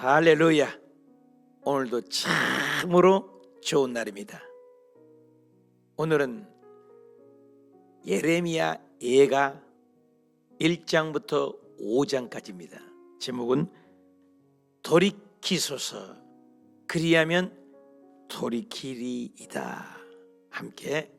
할렐루야. 오늘도 참으로 좋은 날입니다. 오늘은 예레미야 예가 1장부터 5장까지입니다. 제목은 돌이키소서 그리하면 돌이키리이다. 함께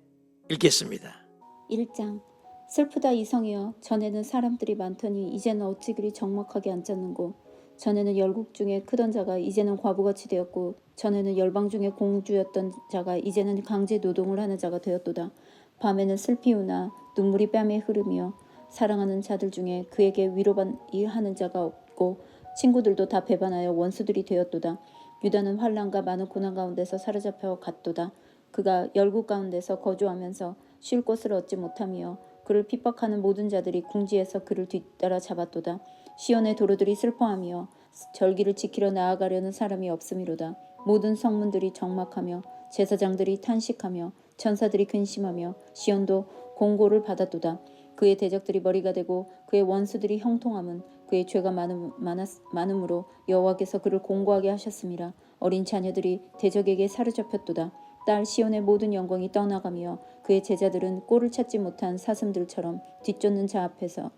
읽겠습니다. 1장. 슬프다 이성이여, 전에는 사람들이 많더니 이제는 어찌 그리 적막하게 앉았는고. 전에는 열국 중에 크던 자가 이제는 과부같이 되었고, 전에는 열방 중에 공주였던 자가 이제는 강제 노동을 하는 자가 되었도다. 밤에는 슬피 우나 눈물이 뺨에 흐르며 사랑하는 자들 중에 그에게 위로하는 자가 없고, 친구들도 다 배반하여 원수들이 되었도다. 유다는 환난과 많은 고난 가운데서 사로잡혀 갔도다. 그가 열국 가운데서 거주하면서 쉴 곳을 얻지 못하며 그를 핍박하는 모든 자들이 궁지에서 그를 뒤따라 잡았도다. 시온의 도로들이 슬퍼하며 절기를 지키러 나아가려는 사람이 없음이로다. 모든 성문들이 적막하며 제사장들이 탄식하며 천사들이 근심하며 시온도 공고를 받았도다. 그의 대적들이 머리가 되고 그의 원수들이 형통함은 그의 죄가 많음으로 여호와께서 그를 공고하게 하셨음이라. 어린 자녀들이 대적에게 사로잡혔도다. 딸 시온의 모든 영광이 떠나가며 그의 제자들은 꼴을 찾지 못한 사슴들처럼 뒤쫓는 자 앞에서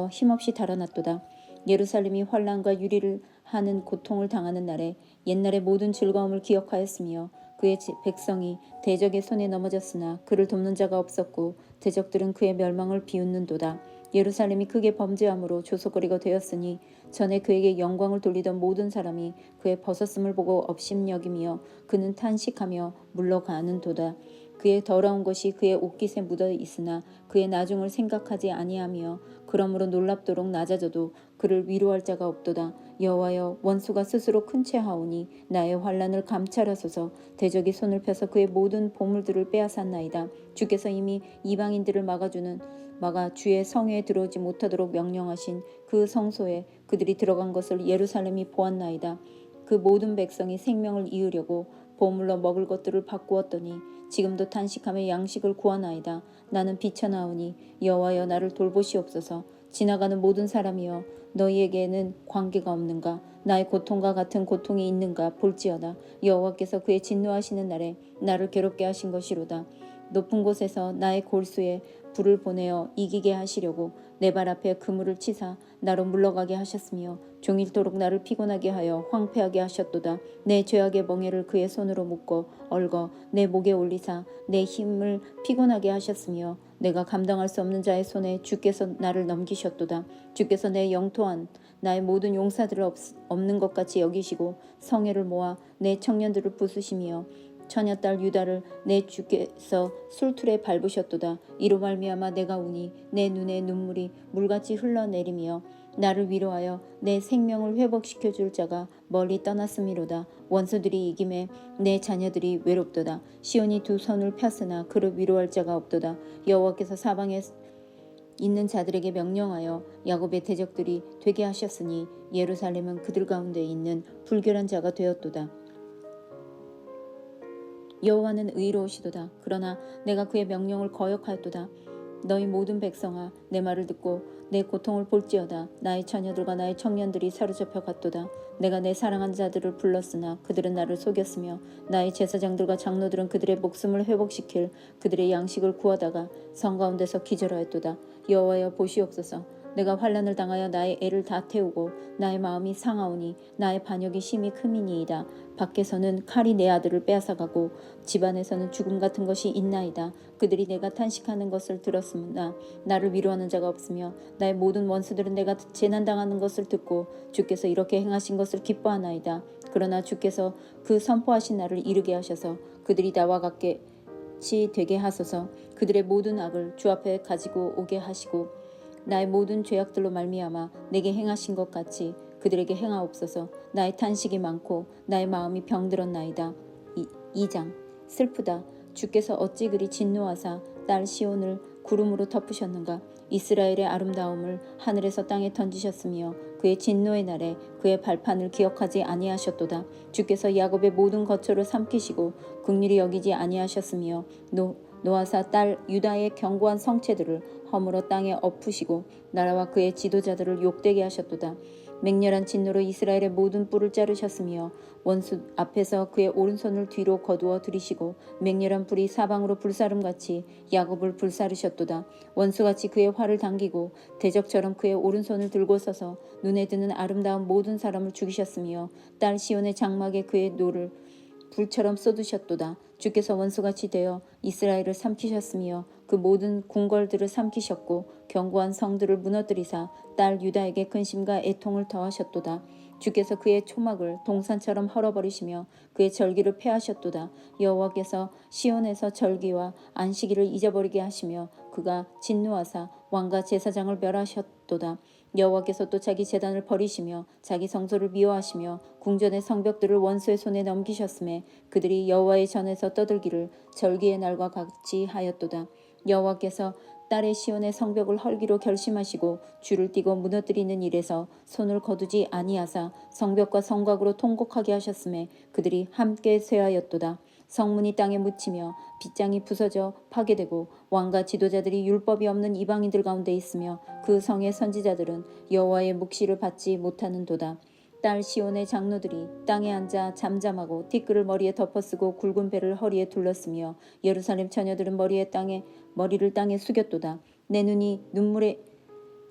힘없이 달아났도다. 예루살렘이 환난과 유리를 하는 고통을 당하는 날에 옛날의 모든 즐거움을 기억하였으며 그의 백성이 대적의 손에 넘어졌으나 그를 돕는 자가 없었고 대적들은 그의 멸망을 비웃는도다. 예루살렘이 크게 범죄함으로 조소거리가 되었으니 전에 그에게 영광을 돌리던 모든 사람이 그의 벗었음을 보고 업심여기며 그는 탄식하며 물러가는도다. 그의 더러운 것이 그의 옷깃에 묻어 있으나 그의 나중을 생각하지 아니하며 그러므로 놀랍도록 낮아져도 그를 위로할 자가 없도다. 여호와여, 원수가 스스로 큰 채 하오니 나의 환난을 감찰하소서. 대적이 손을 펴서 그의 모든 보물들을 빼앗았나이다. 주께서 이미 이방인들을 막아 주의 성회에 들어오지 못하도록 명령하신 그 성소에 그들이 들어간 것을 예루살렘이 보았나이다. 그 모든 백성이 생명을 이으려고 보물로 먹을 것들을 바꾸었더니 지금도 탄식하며 양식을 구하나이다. 나는 비쳐나오니 여호와여, 나를 돌보시옵소서. 지나가는 모든 사람이여, 너희에게는 관계가 없는가? 나의 고통과 같은 고통이 있는가? 볼지어다. 여호와께서 그의 진노하시는 날에 나를 괴롭게 하신 것이로다. 높은 곳에서 나의 골수에 불을 보내어 이기게 하시려고 내 발 앞에 그물을 치사 나로 물러가게 하셨으며 종일토록 나를 피곤하게 하여 황폐하게 하셨도다. 내 죄악의 멍에를 그의 손으로 묶어 얽어 내 목에 올리사 내 힘을 피곤하게 하셨으며 내가 감당할 수 없는 자의 손에 주께서 나를 넘기셨도다. 주께서 내 영토한 나의 모든 용사들을 없는 것 같이 여기시고 성회를 모아 내 청년들을 부수시며 처녀딸 유다를 내 주께서 술틀에 밟으셨도다. 이로 말미암아 내가 우니 내 눈에 눈물이 물같이 흘러내리며 나를 위로하여 내 생명을 회복시켜 줄 자가 멀리 떠났음이로다. 원수들이 이김에 내 자녀들이 외롭도다. 시온이 두 손을 폈으나 그를 위로할 자가 없도다. 여호와께서 사방에 있는 자들에게 명령하여 야곱의 대적들이 되게 하셨으니 예루살렘은 그들 가운데 있는 불결한 자가 되었도다. 여호와는 의로우시도다. 그러나 내가 그의 명령을 거역하였도다. 너희 모든 백성아, 내 말을 듣고 내 고통을 볼지어다. 나의 처녀들과 나의 청년들이 사로잡혀 갔도다. 내가 내 사랑한 자들을 불렀으나 그들은 나를 속였으며 나의 제사장들과 장로들은 그들의 목숨을 회복시킬 그들의 양식을 구하다가 성 가운데서 기절하였도다. 여호와여, 보시옵소서. 내가 환난을 당하여 나의 애를 다 태우고 나의 마음이 상하오니 나의 반역이 심히 크미니이다. 밖에서는 칼이 내 아들을 빼앗아가고 집안에서는 죽음 같은 것이 있나이다. 그들이 내가 탄식하는 것을 들었으나 나를 위로하는 자가 없으며 나의 모든 원수들은 내가 재난당하는 것을 듣고 주께서 이렇게 행하신 것을 기뻐하나이다. 그러나 주께서 그 선포하신 날을 이르게 하셔서 그들이 나와 같이 되게 하소서. 그들의 모든 악을 주 앞에 가지고 오게 하시고 나의 모든 죄악들로 말미암아 내게 행하신 것 같이 그들에게 행하옵소서. 나의 탄식이 많고 나의 마음이 병들었나이다. 2장. 슬프다. 주께서 어찌 그리 진노하사 딸 시온을 구름으로 덮으셨는가? 이스라엘의 아름다움을 하늘에서 땅에 던지셨으며 그의 진노의 날에 그의 발판을 기억하지 아니하셨도다. 주께서 야곱의 모든 거처를 삼키시고 긍휼히 여기지 아니하셨으며 노아사 딸 유다의 견고한 성체들을 허물어 땅에 엎으시고 나라와 그의 지도자들을 욕되게 하셨도다. 맹렬한 진노로 이스라엘의 모든 뿔을 자르셨으며 원수 앞에서 그의 오른손을 뒤로 거두어 들이시고 맹렬한 불이 사방으로 불사름같이 야곱을 불사르셨도다. 원수같이 그의 활을 당기고 대적처럼 그의 오른손을 들고 서서 눈에 드는 아름다운 모든 사람을 죽이셨으며 딸 시온의 장막에 그의 노를 불처럼 쏟으셨도다. 주께서 원수같이 되어 이스라엘을 삼키셨으며 그 모든 궁궐들을 삼키셨고 견고한 성들을 무너뜨리사 딸 유다에게 근심과 애통을 더하셨도다. 주께서 그의 초막을 동산처럼 헐어버리시며 그의 절기를 폐하셨도다. 여호와께서 시온에서 절기와 안식일을 잊어버리게 하시며 그가 진노하사 왕과 제사장을 멸하셨도다. 여호와께서 또 자기 제단을 버리시며 자기 성소를 미워하시며 궁전의 성벽들을 원수의 손에 넘기셨음에 그들이 여호와의 전에서 떠들기를 절기의 날과 같이 하였도다. 여호와께서 딸의 시온의 성벽을 헐기로 결심하시고 줄을 띠고 무너뜨리는 일에서 손을 거두지 아니하사 성벽과 성곽으로 통곡하게 하셨음에 그들이 함께 쇠하였도다. 성문이 땅에 묻히며 빗장이 부서져 파괴되고 왕과 지도자들이 율법이 없는 이방인들 가운데 있으며 그 성의 선지자들은 여호와의 묵시를 받지 못하는도다. 딸 시온의 장로들이 땅에 앉아 잠잠하고 티끌을 머리에 덮어쓰고 굵은 배를 허리에 둘렀으며 예루살렘 처녀들은 머리를 땅에 숙였도다. 내 눈이 눈물에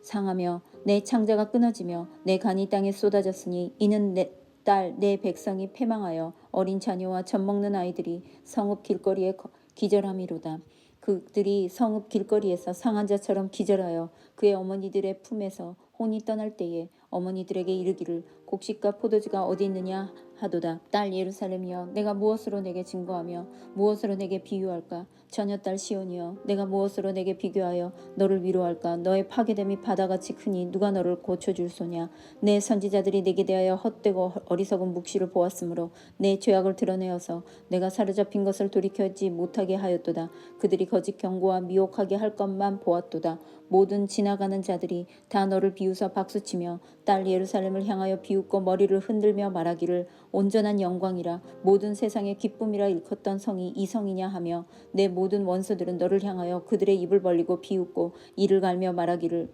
상하며 내 창자가 끊어지며 내 간이 땅에 쏟아졌으니 이는 내 백성이 패망하여 어린 자녀와 젖먹는 아이들이 성읍 길거리에 기절함이로다. 그들이 성읍 길거리에서 상한 자처럼 기절하여 그의 어머니들의 품에서 혼이 떠날 때에 어머니들에게 이르기를 곡식과 포도주가 어디 있느냐 하도다. 딸 예루살렘이여 내가 무엇으로 내게 증거하며 무엇으로 내게 비유할까? 처녀딸 시온이여 내가 무엇으로 내게 비교하여 너를 위로할까? 너의 파괴됨이 바다같이 크니 누가 너를 고쳐줄 소냐? 내 선지자들이 내게 대하여 헛되고 어리석은 묵시를 보았으므로 내 죄악을 드러내어서 내가 사로잡힌 것을 돌이켜지 못하게 하였도다. 그들이 거짓 경고와 미혹하게 할 것만 보았도다. 모든 지나가는 자들이 다 너를 비웃어 박수치며 딸 예루살렘을 향하여 비웃고 머리를 흔들며 말하기를 온전한 영광이라 모든 세상의 기쁨이라 일컫던 성이 이 성이냐 하며 내 모든 원수들은 너를 향하여 그들의 입을 벌리고 비웃고 이를 갈며 말하기를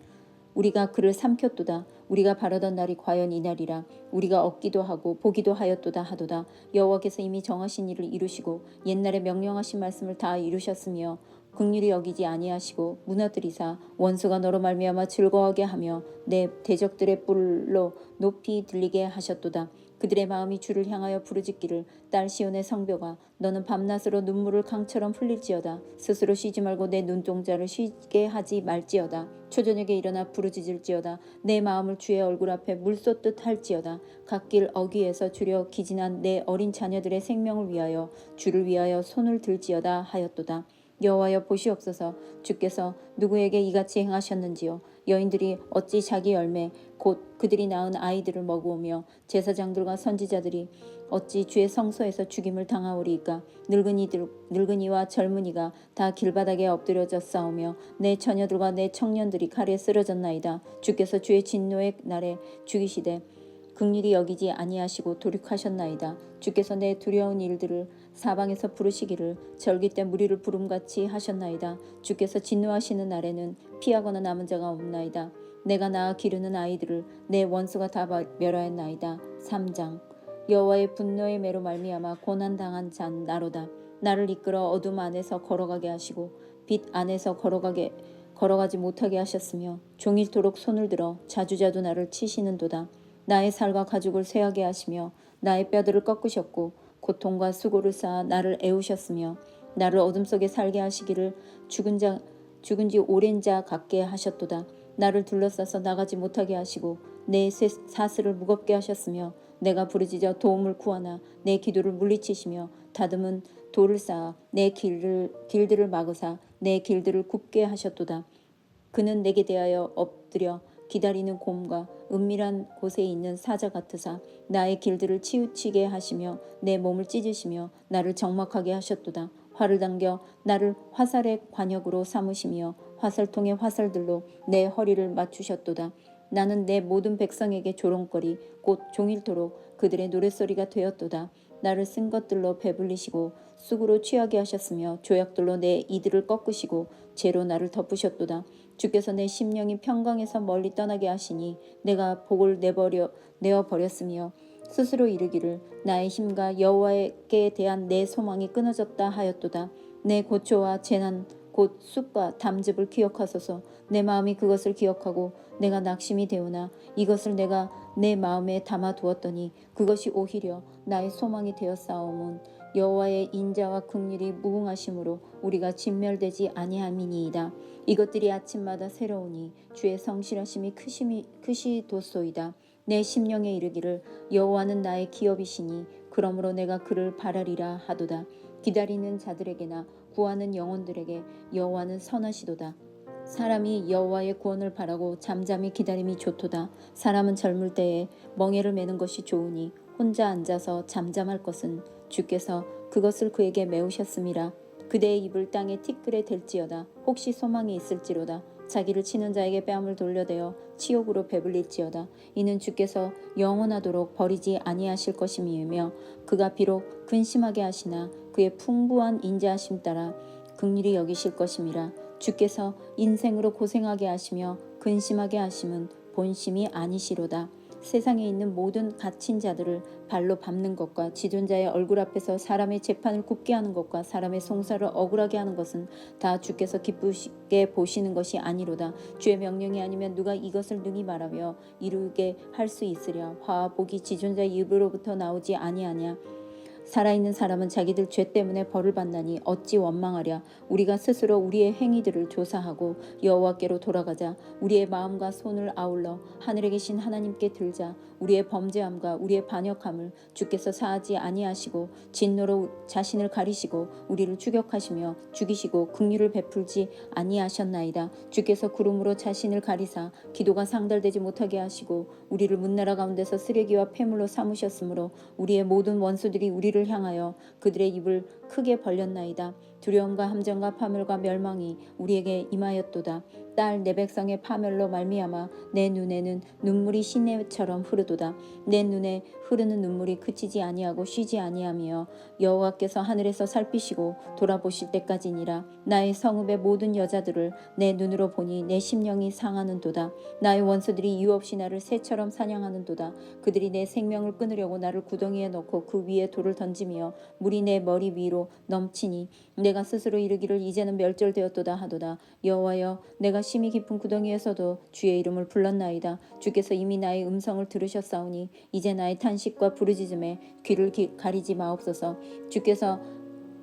우리가 그를 삼켰도다. 우리가 바라던 날이 과연 이 날이라. 우리가 얻기도 하고 보기도 하였도다 하도다. 여호와께서 이미 정하신 일을 이루시고 옛날에 명령하신 말씀을 다 이루셨으며 긍휼히 여기지 아니하시고 무너뜨리사 원수가 너로 말미암아 즐거워하게 하며 내 대적들의 뿔로 높이 들리게 하셨도다. 그들의 마음이 주를 향하여 부르짖기를 딸 시온의 성벽아 너는 밤낮으로 눈물을 강처럼 흘릴지어다. 스스로 쉬지 말고 내 눈동자를 쉬게 하지 말지어다. 초저녁에 일어나 부르짖을지어다. 내 마음을 주의 얼굴 앞에 물 쏟듯 할지어다. 갓길 어귀에서 주려 기진한 내 어린 자녀들의 생명을 위하여 주를 위하여 손을 들지어다 하였도다. 여호와여 보시옵소서. 주께서 누구에게 이같이 행하셨는지요. 여인들이 어찌 자기 열매 곧 그들이 낳은 아이들을 먹으며 제사장들과 선지자들이 어찌 주의 성소에서 죽임을 당하오리이까. 늙은이와 젊은이가 다 길바닥에 엎드려져 싸우며 내 처녀들과 내 청년들이 칼에 쓰러졌나이다. 주께서 주의 진노의 날에 죽이시되 긍휼히 여기지 아니하시고 돌이하셨나이다. 주께서 내 두려운 일들을 사방에서 부르시기를 절기 때 무리를 부름같이 하셨나이다. 주께서 진노하시는 날에는 피하거나 남은 자가 없나이다. 내가 낳아 기르는 아이들을 내 원수가 다 멸하였나이다. 3장 여호와의 분노의 매로 말미암아 고난당한 잔 나로다. 나를 이끌어 어둠 안에서 걸어가게 하시고 빛 안에서 걸어가지 못하게 하셨으며 종일토록 손을 들어 자주자주 나를 치시는도다. 나의 살과 가죽을 쇠하게 하시며 나의 뼈들을 꺾으셨고 고통과 수고를 쌓아 나를 애우셨으며 나를 어둠 속에 살게 하시기를 죽은 지 오랜 자 같게 하셨도다. 나를 둘러싸서 나가지 못하게 하시고 내 사슬을 무겁게 하셨으며 내가 부르짖어 도움을 구하나 내 기도를 물리치시며 다듬은 돌을 쌓아 내 길들을 막으사 내 길들을 굽게 하셨도다. 그는 내게 대하여 엎드려 기다리는 곰과 은밀한 곳에 있는 사자 같으사 나의 길들을 치우치게 하시며 내 몸을 찢으시며 나를 적막하게 하셨도다. 활을 당겨 나를 화살의 관역으로 삼으시며 화살통의 화살들로 내 허리를 맞추셨도다. 나는 내 모든 백성에게 조롱거리 곧 종일토록 그들의 노랫소리가 되었도다. 나를 쓴 것들로 배불리시고 쑥으로 취하게 하셨으며 조약돌로 내 이들을 꺾으시고 재로 나를 덮으셨도다. 주께서 내 심령이 평강에서 멀리 떠나게 하시니 내가 복을 내어 버렸으며 스스로 이르기를 나의 힘과 여호와께 대한 내 소망이 끊어졌다 하였도다. 내 고초와 재난 곧 쑥과 담즙을 기억하소서. 내 마음이 그것을 기억하고 내가 낙심이 되오나 이것을 내가 내 마음에 담아 두었더니 그것이 오히려 나의 소망이 되었사오문 여호와의 인자와 긍휼이 무궁하심으로 우리가 진멸되지 아니함이니이다. 이것들이 아침마다 새로우니 주의 성실하심이 크시도소이다. 내 심령에 이르기를 여호와는 나의 기업이시니 그러므로 내가 그를 바라리라 하도다. 기다리는 자들에게나 구하는 영혼들에게 여호와는 선하시도다. 사람이 여호와의 구원을 바라고 잠잠히 기다림이 좋도다. 사람은 젊을 때에 멍에를 매는 것이 좋으니 혼자 앉아서 잠잠할 것은 주께서 그것을 그에게 메우셨음이라. 그대의 입을 땅에 티끌에 댈지어다. 혹시 소망이 있을지로다. 자기를 치는 자에게 뺨을 돌려대어 치욕으로 배불릴지어다. 이는 주께서 영원하도록 버리지 아니하실 것임이며 그가 비록 근심하게 하시나 그의 풍부한 인자하심 따라 긍휼히 여기실 것임이라. 주께서 인생으로 고생하게 하시며 근심하게 하심은 본심이 아니시로다. 세상에 있는 모든 갇힌 자들을 발로 밟는 것과 지존자의 얼굴 앞에서 사람의 재판을 굽게 하는 것과 사람의 송사를 억울하게 하는 것은 다 주께서 기쁘시게 보시는 것이 아니로다. 주의 명령이 아니면 누가 이것을 능히 말하며 이루게 할 수 있으랴. 화와 복이 지존자의 입으로부터 나오지 아니하냐. 살아있는 사람은 자기들 죄 때문에 벌을 받나니 어찌 원망하랴. 우리가 스스로 우리의 행위들을 조사하고 여호와께로 돌아가자. 우리의 마음과 손을 아울러 하늘에 계신 하나님께 들자. 우리의 범죄함과 우리의 반역함을 주께서 사하지 아니하시고 진노로 자신을 가리시고 우리를 추격하시며 죽이시고 긍휼을 베풀지 아니하셨나이다. 주께서 구름으로 자신을 가리사 기도가 상달되지 못하게 하시고 우리를 문나라 가운데서 쓰레기와 폐물로 삼으셨으므로 우리의 모든 원수들이 우리를 향하여 그들의 입을 크게 벌렸나이다. 두려움과 함정과 파멸과 멸망이 우리에게 임하였도다. 딸 내 백성의 파멸로 말미암아 내 눈에는 눈물이 시내처럼 흐르도다. 내 눈에 흐르는 눈물이 그치지 아니하고 쉬지 아니하며 여호와께서 하늘에서 살피시고 돌아보실 때까지니라. 나의 성읍의 모든 여자들을 내 눈으로 보니 내 심령이 상하는도다. 나의 원수들이 이유 없이 나를 새처럼 사냥하는도다. 그들이 내 생명을 끊으려고 나를 구덩이에 넣고 그 위에 돌을 던지며 물이 내 머리 위로 넘치니 내가 스스로 이르기를 이제는 멸절되었도다 하도다. 여호와여 내가 심히 깊은 구덩이에서도 주의 이름을 불렀나이다. 주께서 이미 나의 음성을 들으셨사오니 이제 나의 탄식과 부르짖음에 귀를 가리지 마옵소서. 주께서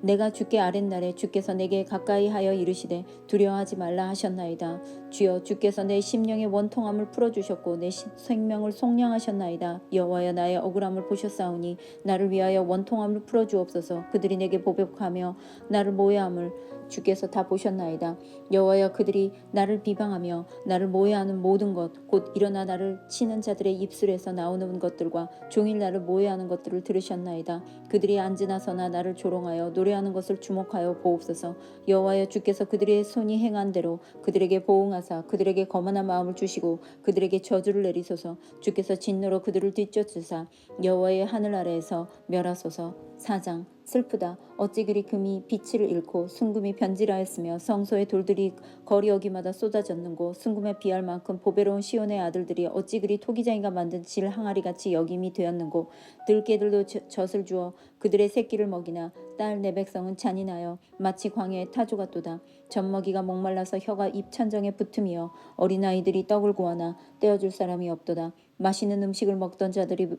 내가 주께 아랫날에 주께서 내게 가까이 하여 이르시되 두려워하지 말라 하셨나이다. 주여 주께서 내 심령의 원통함을 풀어주셨고 내 생명을 속량하셨나이다. 여호와여 나의 억울함을 보셨사오니 나를 위하여 원통함을 풀어주옵소서. 그들이 내게 보복하며 나를 모해함을 주께서 다 보셨나이다. 여호와여 그들이 나를 비방하며 나를 모해하는 모든 것 곧 일어나 나를 치는 자들의 입술에서 나오는 것들과 종일 나를 모해하는 것들을 들으셨나이다. 그들이 앉으나 서나 나를 조롱하여 노래하는 것을 주목하여 보옵소서. 여호와여 주께서 그들의 손이 행한 대로 그들에게 보응하사 그들에게 거만한 마음을 주시고 그들에게 저주를 내리소서. 주께서 진노로 그들을 뒤쫓으사 여호와의 하늘 아래에서 멸하소서. 4장 슬프다. 어찌 그리 금이 빛을 잃고 순금이 변질하였으며 성소의 돌들이 거리 어기마다 쏟아졌는고 순금에 비할 만큼 보배로운 시온의 아들들이 어찌 그리 토기장이가 만든 질 항아리같이 여김이 되었는고 들깨들도 젖을 주어 그들의 새끼를 먹이나 딸 내 백성은 잔인하여 마치 광야의 타조 같도다. 젖먹이가 목말라서 혀가 입 천정에 붙으며 어린아이들이 떡을 구하나 떼어줄 사람이 없도다. 맛있는 음식을 먹던 자들이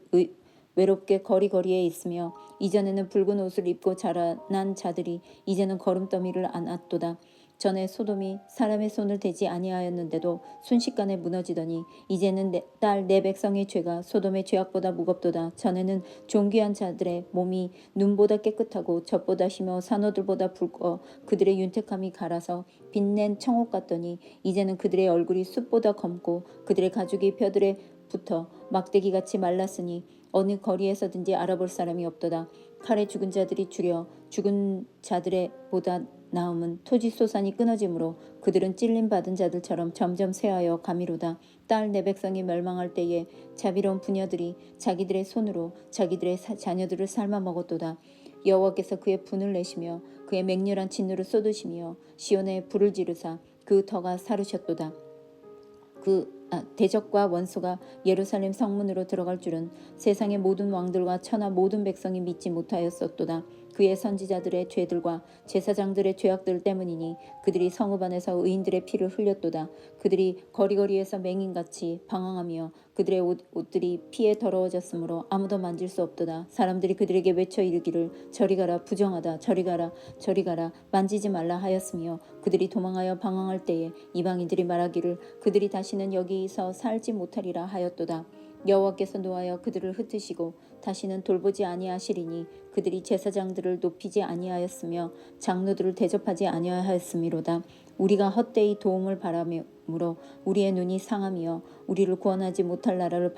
외롭게 거리거리에 있으며 이전에는 붉은 옷을 입고 자라난 자들이 이제는 거름더미를 안았도다. 전에 소돔이 사람의 손을 대지 아니하였는데도 순식간에 무너지더니 이제는 딸 내 백성의 죄가 소돔의 죄악보다 무겁도다. 전에는 존귀한 자들의 몸이 눈보다 깨끗하고 젖보다 희며 산호들보다 붉어 그들의 윤택함이 갈아서 빛낸 청옥 같더니 이제는 그들의 얼굴이 숯보다 검고 그들의 가죽이 벼들에 붙어 막대기같이 말랐으니 어느 거리에서든지 알아볼 사람이 없도다. 칼에 죽은 자들이 죽여 죽은 자들의 보다 나음은 토지 소산이 끊어지므로 그들은 찔림 받은 자들처럼 점점 쇠하여 가미로다. 딸 내 백성이 멸망할 때에 자비로운 부녀들이 자기들의 손으로 자기들의 자녀들을 삶아 먹었도다. 여호와께서 그의 분을 내시며 그의 맹렬한 진노를 쏟으시며 시온에 불을 지르사 그 터가 사르셨도다. 대적과 원수가 예루살렘 성문으로 들어갈 줄은 세상의 모든 왕들과 천하 모든 백성이 믿지 못하였었도다. 그의 선지자들의 죄들과 제사장들의 죄악들 때문이니 그들이 성읍 안에서 의인들의 피를 흘렸도다. 그들이 거리거리에서 맹인같이 방황하며 그들의 옷들이 피에 더러워졌으므로 아무도 만질 수 없도다. 사람들이 그들에게 외쳐 이르기를 저리 가라 부정하다 저리 가라 저리 가라 만지지 말라 하였으며 그들이 도망하여 방황할 때에 이방인들이 말하기를 그들이 다시는 여기서 살지 못하리라 하였도다. 여호와께서 노하여 그들을 흩으시고 다시는 돌보지 아니하시리니 그들이 제사장들을 높이지 아니하였으며 장로들을 대접하지 아니하였음이로다. 우리가 헛되이 도움을 바라므로 우리의 눈이 상하며 우리를 구원하지 못할 나라를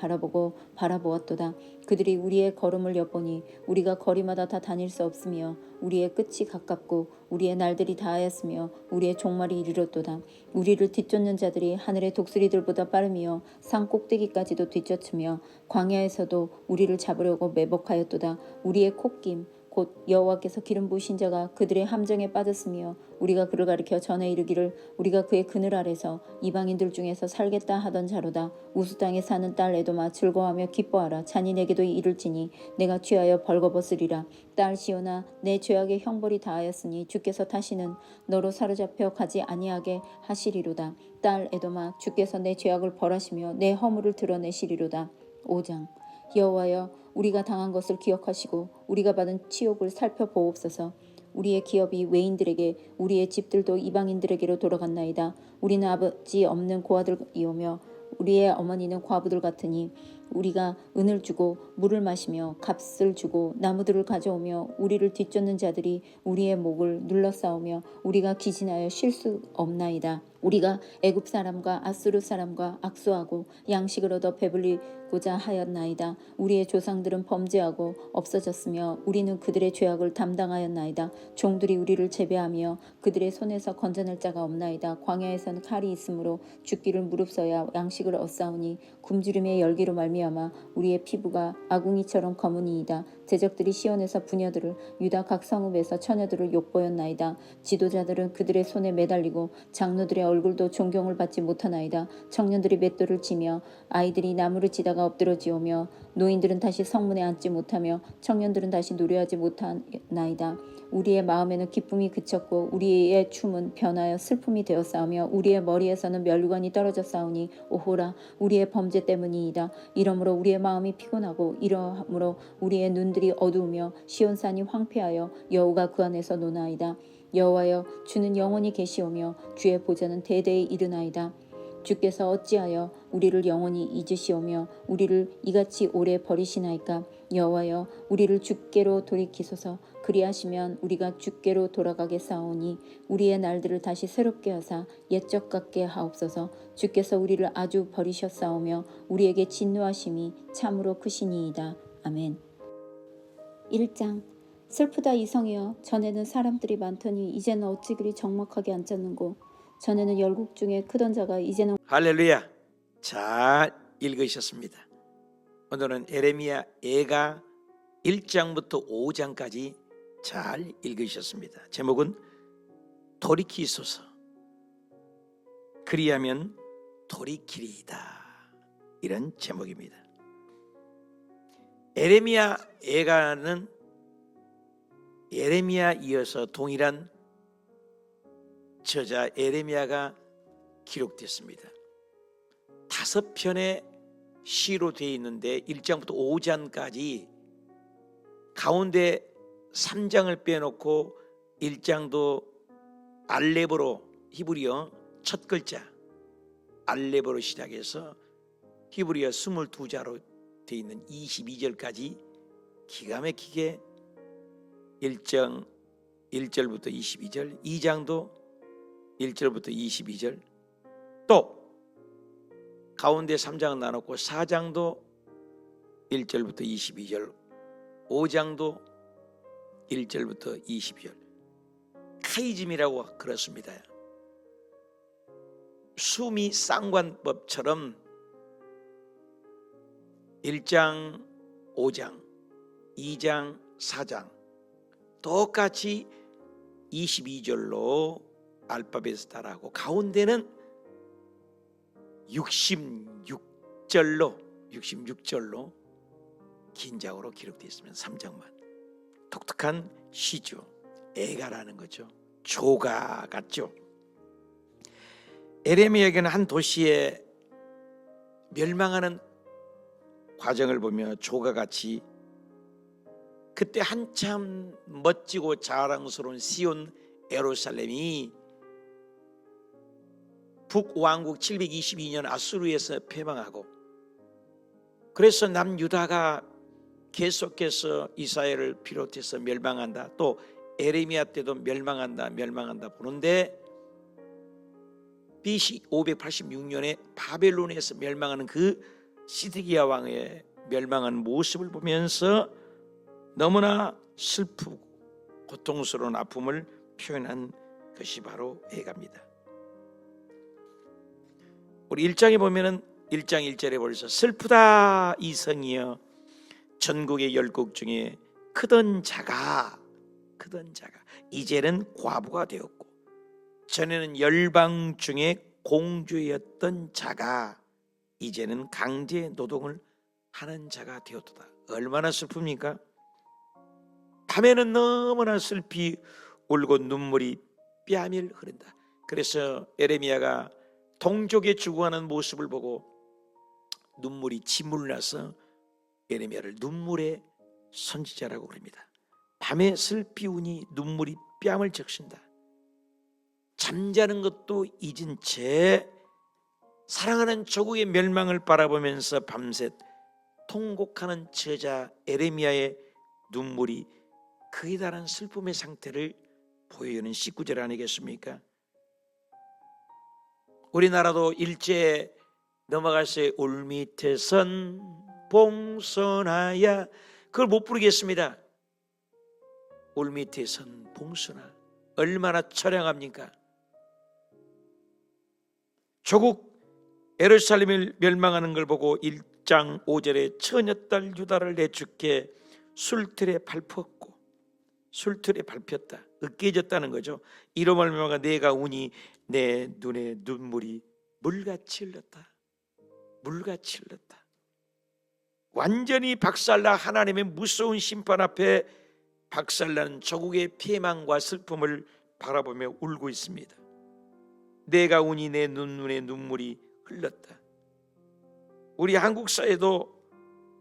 바라보았도다. 그들이 우리의 걸음을 엿보니 우리가 거리마다 다 다닐 수 없으며 우리의 끝이 가깝고 우리의 날들이 다하였으며 우리의 종말이 이르렀도다. 우리를 뒤쫓는 자들이 하늘의 독수리들보다 빠르며 산 꼭대기까지도 뒤쫓으며 광야에서도 우리를 잡으려고 매복하였도다. 우리의 콧김 곧 여호와께서 기름 부으신 자가 그들의 함정에 빠졌으며 우리가 그를 가리켜 전에 이르기를 우리가 그의 그늘 아래서 이방인들 중에서 살겠다 하던 자로다. 우수 땅에 사는 딸 에도마 즐거워하며 기뻐하라. 잔인에게도 이를지니 내가 취하여 벌거벗으리라. 딸 시온아 내 죄악의 형벌이 다하였으니 주께서 다시는 너로 사로잡혀 가지 아니하게 하시리로다. 딸 에도마 주께서 내 죄악을 벌하시며 내 허물을 드러내시리로다. 5장 여호와여 우리가 당한 것을 기억하시고 우리가 받은 치욕을 살펴보옵소서. 우리의 기업이 외인들에게 우리의 집들도 이방인들에게로 돌아갔나이다. 우리는 아버지 없는 고아들이오며 우리의 어머니는 과부들 같으니 우리가 은을 주고 물을 마시며 값을 주고 나무들을 가져오며 우리를 뒤쫓는 자들이 우리의 목을 눌러싸우며 우리가 기진하여 쉴 수 없나이다. 우리가 애굽 사람과 아수르 사람과 악수하고 양식을 얻어 배불리고자 하였나이다. 우리의 조상들은 범죄하고 없어졌으며 우리는 그들의 죄악을 담당하였나이다. 종들이 우리를 제배하며 그들의 손에서 건져낼 자가 없나이다. 광야에서는 칼이 있으므로 죽기를 무릅써야 양식을 얻사오니 굶주림의 열기로 말미암아 우리의 피부가 아궁이처럼 검으니이다. 대적들이 시온에서 부녀들을 유다 각 성읍에서 처녀들을 욕보였나이다. 지도자들은 그들의 손에 매달리고 장로들의 얼굴도 존경을 받지 못하나이다. 청년들이 맷돌을 치며 아이들이 나무를 치다가 엎드러지오며 노인들은 다시 성문에 앉지 못하며 청년들은 다시 노래하지 못하나이다. 우리의 마음에는 기쁨이 그쳤고 우리의 춤은 변하여 슬픔이 되었사오며 우리의 머리에서는 면류관이 떨어졌사오니 오호라 우리의 범죄 때문이이다. 이러므로 우리의 마음이 피곤하고 이러므로 우리의 눈들이 어두우며 시온산이 황폐하여 여호가 그 안에서 노나이다. 여호와여 주는 영원히 계시오며 주의 보좌는 대대에 이르나이다. 주께서 어찌하여 우리를 영원히 잊으시오며 우리를 이같이 오래 버리시나이까. 여호와여 우리를 주께로 돌이키소서. 그리하시면 우리가 주께로 돌아가겠사오니 우리의 날들을 다시 새롭게 하사 옛적 같게 하옵소서. 주께서 우리를 아주 버리셨사오며 우리에게 진노하심이 참으로 크시니이다. 아멘. 1장 슬프다 이성이여 전에는 사람들이 많더니 이제는 어찌 그리 적막하게 앉았는고. 전에는 열국 중에 크던 자가 이제는 할렐루야. 잘 읽으셨습니다. 오늘은 에레미야 애가 1장부터 5장까지 잘 읽으셨습니다. 제목은 돌이키소서. 그리하면 돌이키리이다. 이런 제목입니다. 에레미야 애가는 예레미야 이어서 동일한 저자 에레미야가 기록됐습니다. 5편의 시로 되어 있는데 1장부터 5장까지 가운데 3장을 빼놓고 1장도 알렙으로 히브리어 첫 글자 알렙으로 시작해서 히브리어 22자로 되어 있는 22절까지 기가 막히게 1장 1절부터 22절, 2장도 1절부터 22절, 또 가운데 3장을 나눴고 4장도 1절부터 22절, 5장도 1절부터 22절 타이즘이라고 그렇습니다. 수미 쌍관법처럼 1장 5장 2장 4장 똑같이 22절로 알파벳을 따라하고 가운데는 66절로 긴장으로 기록되어 있으면 3장만 독특한 시죠. 애가라는 거죠. 조가 같죠. 에레미야에게는 한 도시에 멸망하는 과정을 보며 조가 같이 그때 한참 멋지고 자랑스러운 시온 예루살렘이 북왕국 722년 아수르에서 패망하고 그래서 남유다가 계속해서 이스라엘을 비롯해서 멸망한다. 또 에레미야 때도 멸망한다 보는데 BC 586년에 바벨론에서 멸망하는 그 시드기야 왕의 멸망한 모습을 보면서 너무나 슬프고 고통스러운 아픔을 표현한 것이 바로 애가입니다. 우리 1장에 보면은 1장 1절에 벌써 슬프다 이성이여 전국의 열국 중에 크던 자가 이제는 과부가 되었고 전에는 열방 중에 공주였던 자가 이제는 강제 노동을 하는 자가 되었도다. 얼마나 슬픕니까? 밤에는 너무나 슬피 울고 눈물이 뺨을 흐른다. 그래서 에레미야가 동족의 죽어가는 모습을 보고 눈물이 짓물나서 에레미야를 눈물의 선지자라고 그럽니다. 밤에 슬피 우니 눈물이 뺨을 적신다. 잠자는 것도 잊은 채 사랑하는 조국의 멸망을 바라보면서 밤새 통곡하는 저자 에레미야의 눈물이 그에 달한 슬픔의 상태를 보여주는 19절 아니겠습니까? 우리나라도 일제 넘어갈새 울 밑에선 봉선하야 그걸 못 부르겠습니다. 울 밑에선 봉선하 얼마나 처량합니까? 조국 예루살렘을 멸망하는 걸 보고 1장 5절에 처녀딸 유다를 내주께 술틀에 밟혔고 술틀에 밟혔다. 으깨졌다는 거죠. 이로 말미암아 내가 우니 내 눈에 눈물이 물같이 흘렀다. 물같이 흘렀다. 완전히 박살나 하나님의 무서운 심판 앞에 박살난 조국의 패망과 슬픔을 바라보며 울고 있습니다. 내가 우니 내 눈에 눈물이 흘렀다. 우리 한국 사회도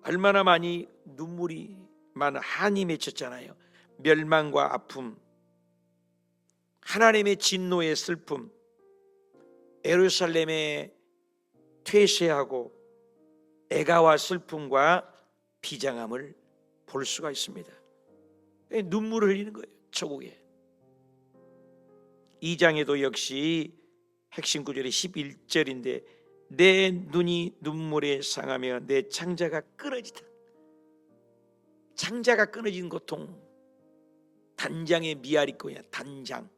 얼마나 많이 눈물이 많은 한이 맺혔잖아요. 멸망과 아픔, 하나님의 진노의 슬픔, 예루살렘에 퇴세하고 애가와 슬픔과 비장함을 볼 수가 있습니다. 눈물을 흘리는 거예요. 조국에. 2장에도 역시 핵심 구절이 11절인데 내 눈이 눈물에 상하며 내 창자가 끊어지다. 창자가 끊어진 고통. 단장의 미아리꼬야. 단장.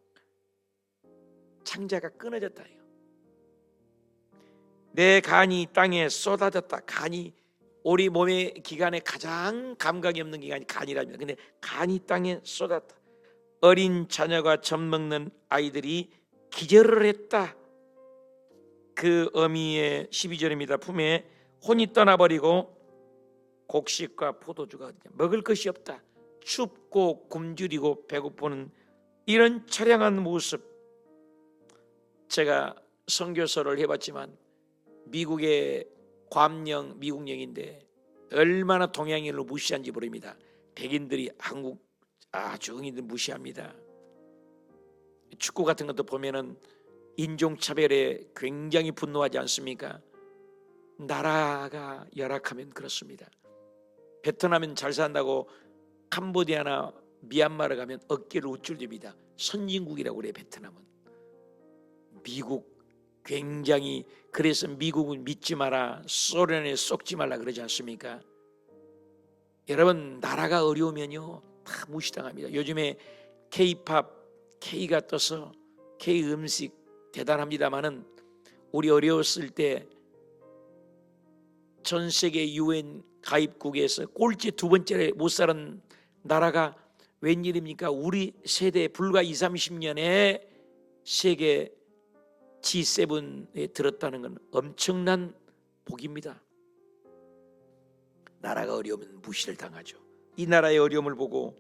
창자가 끊어졌다요. 내 간이 땅에 쏟아졌다. 간이 우리 몸의 기관에 가장 감각이 없는 기관이 간이랍니다. 근데 간이 땅에 쏟았다. 어린 자녀가 젖 먹는 아이들이 기절을 했다. 그 어미의 12절입니다. 품에 혼이 떠나버리고 곡식과 포도주가 먹을 것이 없다. 춥고 굶주리고 배고프는 이런 처량한 모습. 제가 선교서를 해봤지만 미국의 괌령 미국령인데 얼마나 동양인을 무시한지 모릅니다. 백인들이 한국 아주 흔히들 무시합니다. 축구 같은 것도 보면은 인종차별에 굉장히 분노하지 않습니까? 나라가 열악하면 그렇습니다. 베트남은 잘 산다고 캄보디아나 미얀마를 가면 어깨를 우쭐댑니다. 선진국이라고 그래요. 베트남은. 미국 굉장히 그래서 미국은 믿지 마라, 소련에 속지 말라 그러지 않습니까? 여러분 나라가 어려우면요 다 무시당합니다. 요즘에 K-팝, K가 떠서 K 음식 대단합니다마는 우리 어려웠을 때 전 세계 UN 가입국에서 꼴찌 두 번째에 못 사는 나라가 웬일입니까? 우리 세대 불과 20, 30년에 세계 G7에 들었다는 건 엄청난 복입니다. 나라가 어려우면 무시를 당하죠. 이 나라의 어려움을 보고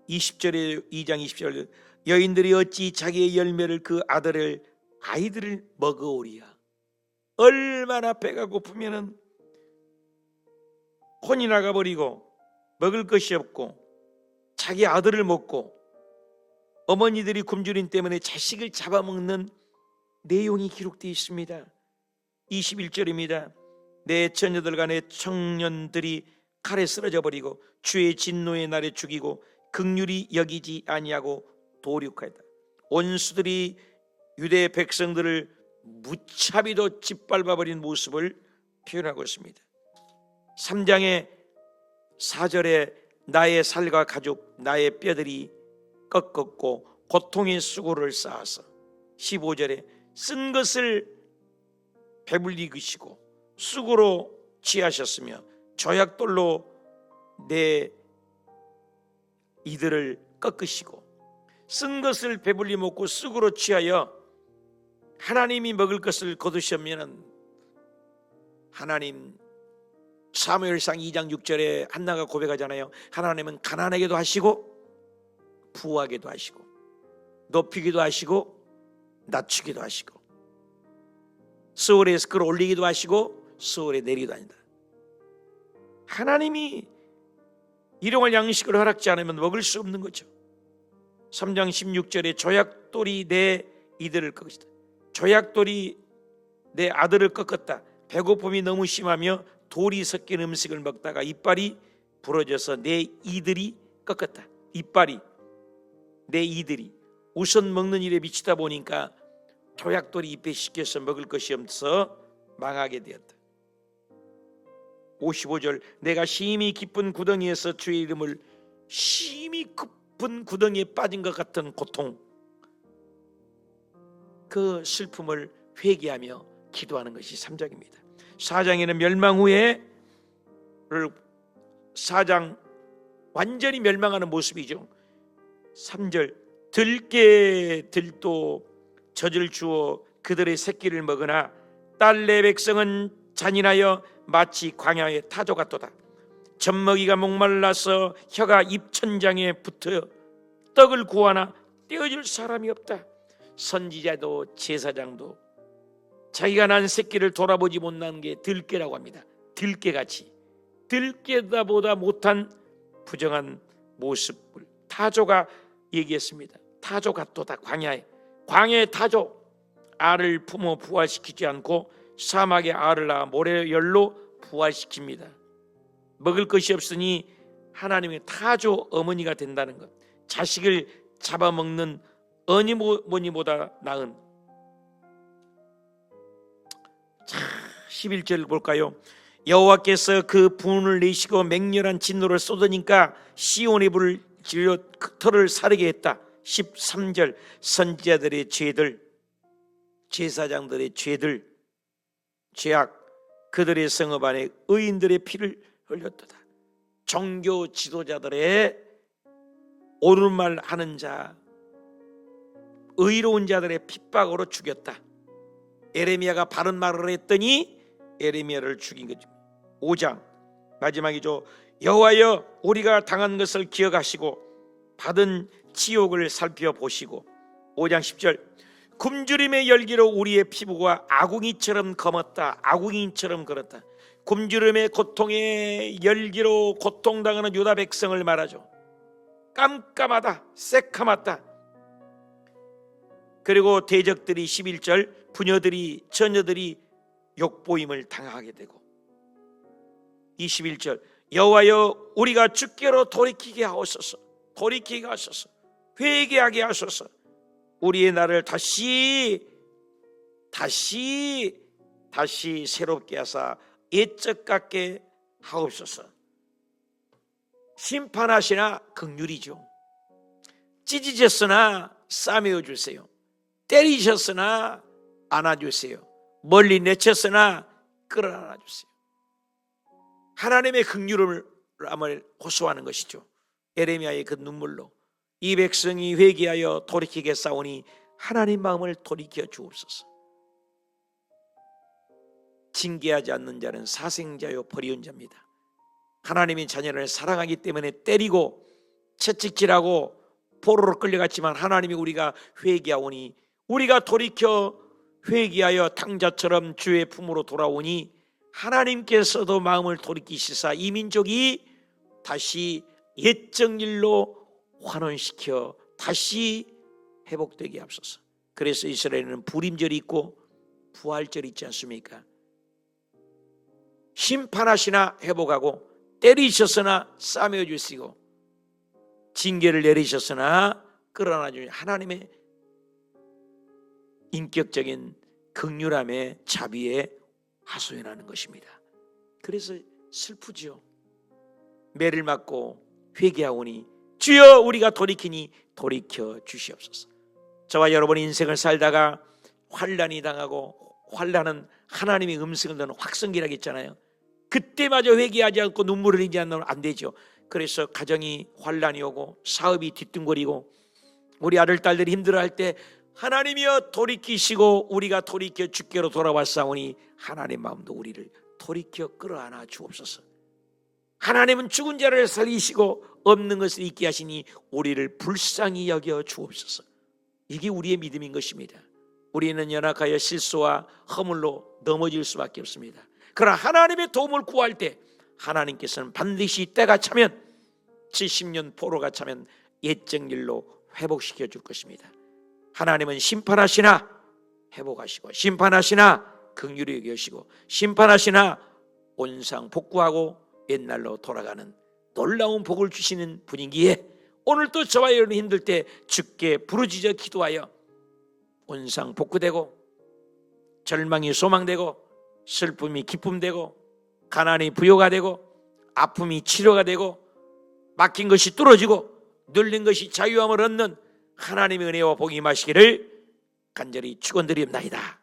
20절에 2장 20절 여인들이 어찌 자기의 열매를 그 아이들을 먹어오리야. 얼마나 배가 고프면은 혼이 나가버리고 먹을 것이 없고 자기 아들을 먹고 어머니들이 굶주림 때문에 자식을 잡아먹는 내용이 기록되어 있습니다. 21절입니다. 내 처녀들과 내 청년들이 칼에 쓰러져 버리고 주의 진노의 날에 죽이고 긍휼히 여기지 아니하고 도륙하였다. 원수들이 유대 백성들을 무차비도 짓밟아버린 모습을 표현하고 있습니다. 3장의 4절에 나의 살과 가죽 나의 뼈들이 꺾었고 고통의 수고를 쌓아서 15절에 쓴 것을 배불리시고 수고로 취하셨으며 조약돌로 내 이들을 꺾으시고 쓴 것을 배불리 먹고 쑥으로 취하여 하나님이 먹을 것을 거두셨면 하나님 사무엘상 2장 6절에 한나가 고백하잖아요. 하나님은 가난하게도 하시고 부하게도 하시고 높이기도 하시고 낮추기도 하시고 수월에서 끌어올리기도 하시고 수월에 내리기도 한다. 하나님이 일용할 양식을 허락지 않으면 먹을 수 없는 거죠. 3장 16절에 조약돌이 내 이들을 꺾었다. 조약돌이 내 아들을 꺾었다. 배고픔이 너무 심하며 돌이 섞인 음식을 먹다가 이빨이 부러져서 내 이들이 꺾었다. 이빨이 내 이들이 우선 먹는 일에 미치다 보니까 조약돌이 입에 씻겨서 먹을 것이 없어서 망하게 되었다. 55절 내가 심히 깊은 구덩이에서 주의 이름을 심히 깊은 구덩이에 빠진 것 같은 고통 그 슬픔을 회개하며 기도하는 것이 3장입니다. 4장에는 멸망 후에 4장 완전히 멸망하는 모습이죠. 3절 들깨들도 젖을 주어 그들의 새끼를 먹으나 딸 내 백성은 잔인하여 마치 광야의 타조 같도다. 젖먹이가 목말라서 혀가 입천장에 붙어 떡을 구하나 떼어줄 사람이 없다. 선지자도 제사장도 자기가 난 새끼를 돌아보지 못하는 게 들깨라고 합니다. 들깨같이 들깨보다 못한 부정한 모습을 타조가 얘기했습니다. 타조 같도다. 광야의 타조 알을 품어 부활시키지 않고 사막에 알을 낳아 모래열로 부활시킵니다. 먹을 것이 없으니 하나님의 타조 어머니가 된다는 것, 자식을 잡아먹는 어머니보다 나은. 11절 볼까요? 여호와께서 그 분을 내시고 맹렬한 진노를 쏟으니까 시온의 불을 질러 털을 사르게 했다. 13절 선지자들의 죄들, 제사장들의 죄들, 죄악, 그들의 성읍 안에 의인들의 피를 흘렸도다. 종교 지도자들의 옳은 말 하는 자, 의로운 자들의 핍박으로 죽였다. 에레미야가 바른 말을 했더니 에레미야를 죽인 거죠. 5장 마지막이죠. 여호와여 우리가 당한 것을 기억하시고 받은 치욕을 살펴보시고 5장 10절 굶주림의 열기로 우리의 피부가 아궁이처럼 검었다. 아궁이처럼 걸었다. 굶주림의 고통의 열기로 고통당하는 유다 백성을 말하죠. 깜깜하다, 새카맣다. 그리고 대적들이 11절 부녀들이 처녀들이 욕보임을 당하게 되고 21절 여호와여 우리가 주께로 돌이키게 하옵소서. 돌이키게 하소서. 회개하게 하소서. 우리의 날을 다시 새롭게 하사 옛적 같게 하옵소서. 심판하시나 긍휼이죠. 찢으셨으나 싸매어 주세요. 때리셨으나 안아주세요. 멀리 내쳤으나 끌어안아 주세요. 하나님의 긍휼을 호소하는 것이죠. 에레미야의 그 눈물로 이 백성이 회개하여 돌이키겠사오니 하나님 마음을 돌이켜 주옵소서. 징계하지 않는 자는 사생자요 버리운 자입니다. 하나님이 자녀를 사랑하기 때문에 때리고 채찍질하고 포로로 끌려갔지만 하나님이 우리가 회개하오니 우리가 돌이켜 회개하여 탕자처럼 주의 품으로 돌아오니 하나님께서도 마음을 돌이키시사 이 민족이 다시 옛적 일로 환원시켜 다시 회복되게 하옵소서. 그래서 이스라엘에는 부림절이 있고 부활절이 있지 않습니까? 심판하시나 회복하고 때리셨으나 싸매어 주시고 징계를 내리셨으나 끌어안아 주신 하나님의 인격적인 긍휼함의 자비에 하소연하는 것입니다. 그래서 슬프지요. 매를 맞고 회개하오니 주여 우리가 돌이키니 돌이켜 주시옵소서. 저와 여러분의 인생을 살다가 환난이 당하고 환난은 하나님의 음성을 듣는 확성기라고 했잖아요. 그때마저 회개하지 않고 눈물을 흘리지 않으면 안 되죠. 그래서 가정이 환난이 오고 사업이 뒤뚱거리고 우리 아들 딸들이 힘들어할 때 하나님이여 돌이키시고 우리가 돌이켜 주께로 돌아왔사오니 하나님 마음도 우리를 돌이켜 끌어안아 주옵소서. 하나님은 죽은 자를 살리시고 없는 것을 있게 하시니 우리를 불쌍히 여겨 주옵소서. 이게 우리의 믿음인 것입니다. 우리는 연약하여 실수와 허물로 넘어질 수밖에 없습니다. 그러나 하나님의 도움을 구할 때 하나님께서는 반드시 때가 차면 70년 포로가 차면 옛적 일로 회복시켜 줄 것입니다. 하나님은 심판하시나 회복하시고 심판하시나 긍휼히 여기시고 심판하시나 온상 복구하고 옛날로 돌아가는 놀라운 복을 주시는 분이기에 오늘도 저와 여러분이 힘들 때 주께 부르짖어 기도하여 온상 복구되고 절망이 소망되고 슬픔이 기쁨되고 가난이 부요가 되고 아픔이 치료가 되고 막힌 것이 뚫어지고 눌린 것이 자유함을 얻는 하나님의 은혜와 복이 임하시기를 간절히 축원드립니다.